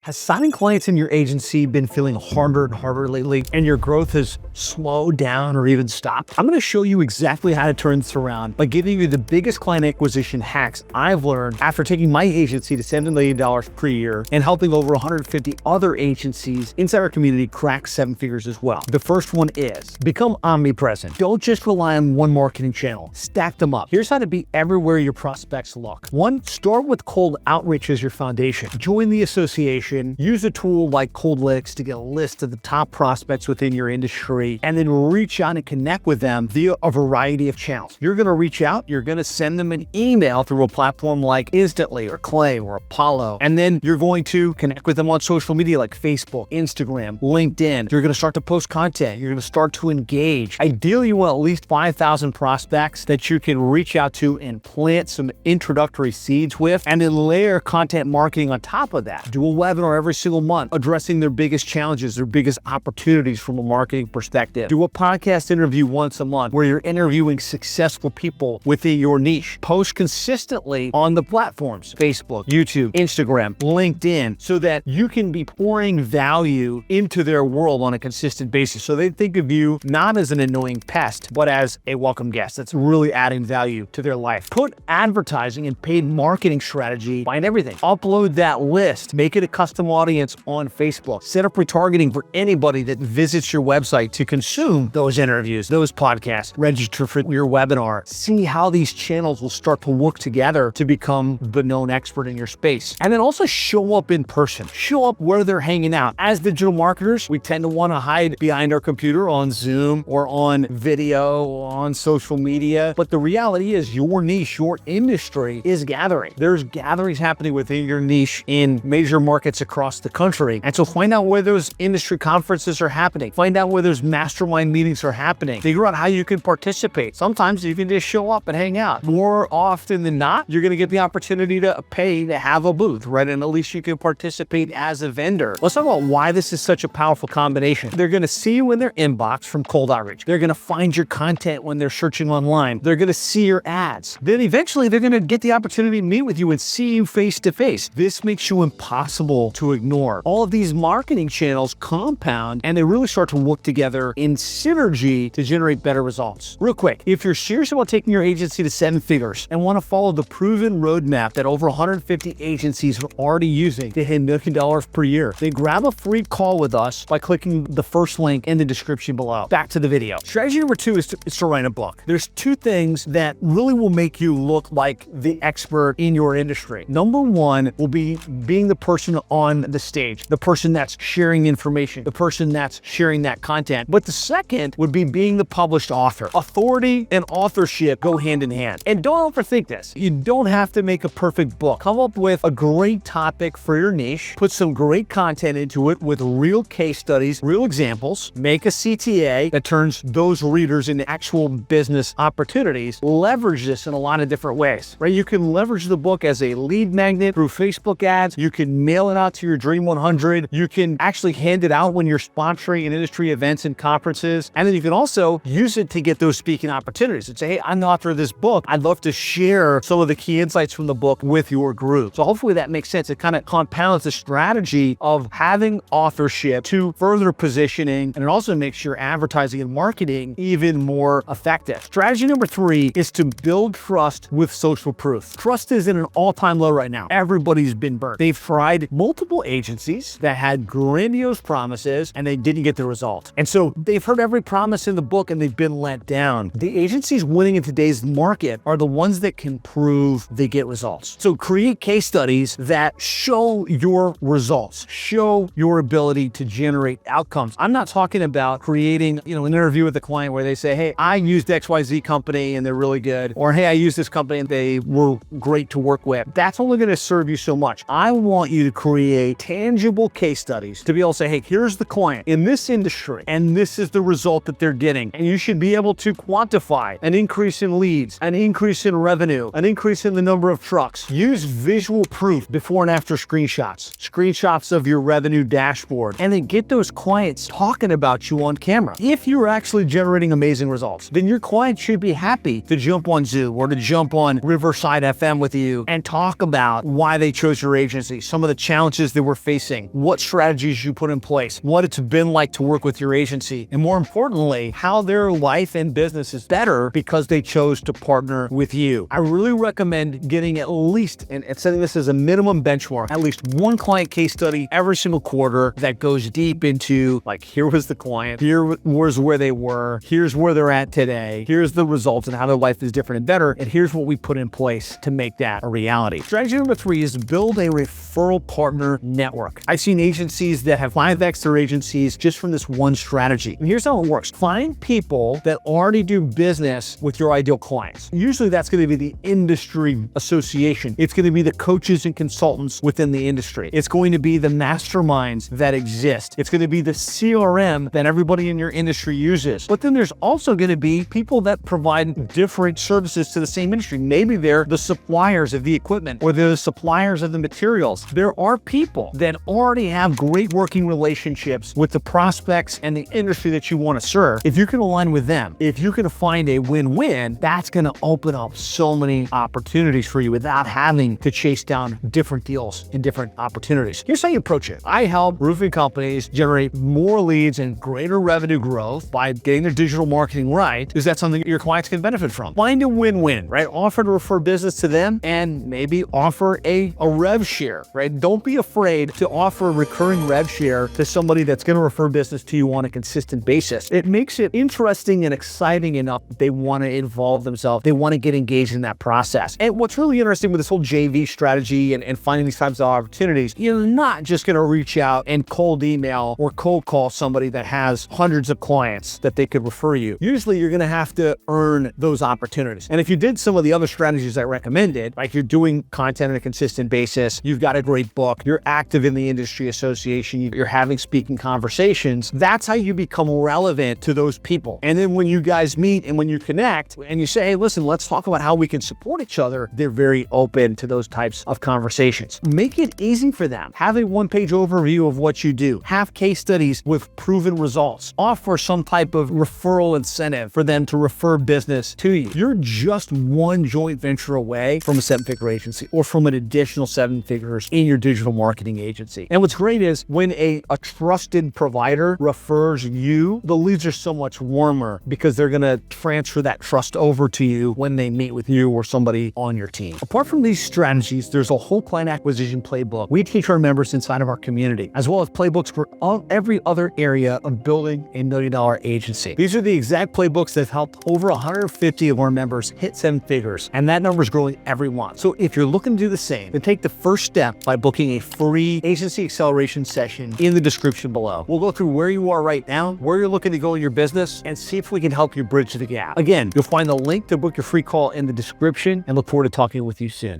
Has signing clients in your agency been feeling harder and harder lately, and your growth has slowed down or even stopped? I'm going to show you exactly how to turn this around by giving you the biggest client acquisition hacks I've learned after taking my agency to $7 million per year and helping over 150 other agencies inside our community crack 7 figures as well. The first one is become omnipresent. Don't just rely on one marketing channel. Stack them up. Here's how to be everywhere your prospects look. 1, start with cold outreach as your foundation. Join the association. Use a tool like Coldlicks to get a list of the top prospects within your industry, and then reach out and connect with them via a variety of channels. You're going to reach out, you're going to send them an email through a platform like Instantly or Clay or Apollo, and then you're going to connect with them on social media like Facebook, Instagram, LinkedIn. You're going to start to post content. You're going to start to engage. Ideally, you want at least 5,000 prospects that you can reach out to and plant some introductory seeds with, and then layer content marketing on top of that. Do a webinar every single month addressing their biggest challenges, their biggest opportunities from a marketing perspective. Do a podcast interview once a month where you're interviewing successful people within your niche. Post consistently on the platforms, Facebook, YouTube, Instagram, LinkedIn, so that you can be pouring value into their world on a consistent basis. So they think of you not as an annoying pest, but as a welcome guest that's really adding value to their life. Put advertising and paid marketing strategy behind everything. Upload that list. Make it a custom audience on Facebook. Set up retargeting for anybody that visits your website to consume those interviews, those podcasts. Register for your webinar. See how these channels will start to work together to become the known expert in your space. And then also show up in person. Show up where they're hanging out. As digital marketers, we tend to want to hide behind our computer on Zoom or on video or on social media. But the reality is your niche, your industry is gathering. There's gatherings happening within your niche in major markets across the country. And so find out where those industry conferences are happening. Find out where those mastermind meetings are happening. Figure out how you can participate. Sometimes you can just show up and hang out. More often than not, you're going to get the opportunity to pay to have a booth, right? And at least you can participate as a vendor. Let's talk about why this is such a powerful combination. They're going to see you in their inbox from cold outreach. They're going to find your content when they're searching online. They're going to see your ads. Then eventually they're going to get the opportunity to meet with you and see you face to face. This makes you impossible to ignore. All of these marketing channels compound and they really start to work together in synergy to generate better results. Real quick, if you're serious about taking your agency to 7 figures and want to follow the proven roadmap that over 150 agencies are already using to hit $1 million per year, then grab a free call with us by clicking the first link in the description below. Back to the video. Strategy number 2 is to write a book. There's 2 things that really will make you look like the expert in your industry. Number 1 will be being the person on the stage, the person that's sharing the information, the person that's sharing that content. But the second would be being the published author. Authority and authorship go hand in hand. And don't overthink this. You don't have to make a perfect book. Come up with a great topic for your niche, put some great content into it with real case studies, real examples, make a CTA that turns those readers into actual business opportunities. Leverage this in a lot of different ways, right? You can leverage the book as a lead magnet through Facebook ads. You can mail it out to your Dream 100. You can actually hand it out when you're sponsoring an industry events and conferences. And then you can also use it to get those speaking opportunities and say, hey, I'm the author of this book. I'd love to share some of the key insights from the book with your group. So hopefully that makes sense. It kind of compounds the strategy of having authorship to further positioning, and it also makes your advertising and marketing even more effective. Strategy number 3 is to build trust with social proof. Trust is in an all-time low right now. Everybody's been burnt. They've tried multiple agencies that had grandiose promises and they didn't get the result. And so they've heard every promise in the book and they've been let down. The agencies winning in today's market are the ones that can prove they get results. So create case studies that show your results, show your ability to generate outcomes. I'm not talking about creating, an interview with a client where they say, hey, I used XYZ company and they're really good. Or, hey, I used this company and they were great to work with. That's only going to serve you so much. I want you to create tangible case studies to be able to say, hey, here's the client in this industry, and this is the result that they're getting. And you should be able to quantify an increase in leads, an increase in revenue, an increase in the number of trucks. Use visual proof, before and after screenshots of your revenue dashboard, and then get those clients talking about you on camera. If you're actually generating amazing results, then your client should be happy to jump on Zoom or to jump on Riverside FM with you and talk about why they chose your agency, some of the challenges challenges that we're facing, what strategies you put in place, what it's been like to work with your agency, and more importantly, how their life and business is better because they chose to partner with you. I really recommend getting at least, and setting this as a minimum benchmark, at least one client case study every single quarter that goes deep into, like, here was the client, here was where they were, here's where they're at today, here's the results and how their life is different and better, and here's what we put in place to make that a reality. Strategy number 3 is build a referral partner network. I've seen agencies that have 5x their agencies just from this one strategy. And here's how it works. Find people that already do business with your ideal clients. Usually that's going to be the industry association. It's going to be the coaches and consultants within the industry. It's going to be the masterminds that exist. It's going to be the CRM that everybody in your industry uses. But then there's also going to be people that provide different services to the same industry. Maybe they're the suppliers of the equipment, or they're the suppliers of the materials. There are people that already have great working relationships with the prospects and the industry that you want to serve. If you can align with them, if you can find a win-win, that's going to open up so many opportunities for you without having to chase down different deals and different opportunities. Here's how you approach it. I help roofing companies generate more leads and greater revenue growth by getting their digital marketing right, because that's something your clients can benefit from. Find a win-win, right? Offer to refer business to them, and maybe offer a rev share, right? Don't be afraid to offer a recurring rev share to somebody that's going to refer business to you on a consistent basis. It makes it interesting and exciting enough that they want to involve themselves. They want to get engaged in that process. And what's really interesting with this whole JV strategy and finding these types of opportunities, you're not just going to reach out and cold email or cold call somebody that has hundreds of clients that they could refer you. Usually you're going to have to earn those opportunities. And if you did some of the other strategies I recommended, like you're doing content on a consistent basis, you've got a great book, you're active in the industry association, you're having speaking conversations, that's how you become relevant to those people. And then when you guys meet and when you connect and you say, hey, listen, let's talk about how we can support each other, they're very open to those types of conversations. Make it easy for them. Have a one-page overview of what you do. Have case studies with proven results. Offer some type of referral incentive for them to refer business to you. You're just one joint venture away from a 7-figure agency or from an additional 7 figures in your digital marketing agency. And what's great is when a trusted provider refers you, the leads are so much warmer because they're going to transfer that trust over to you when they meet with you or somebody on your team. Apart from these strategies, there's a whole client acquisition playbook we teach our members inside of our community, as well as playbooks for every other area of building a $1 million agency. These are the exact playbooks that have helped over 150 of our members hit 7 figures, and that number is growing every month. So if you're looking to do the same, then take the first step by booking a free agency acceleration session in the description below. We'll go through where you are right now, where you're looking to go in your business, and see if we can help you bridge the gap. Again, you'll find the link to book your free call in the description, and look forward to talking with you soon.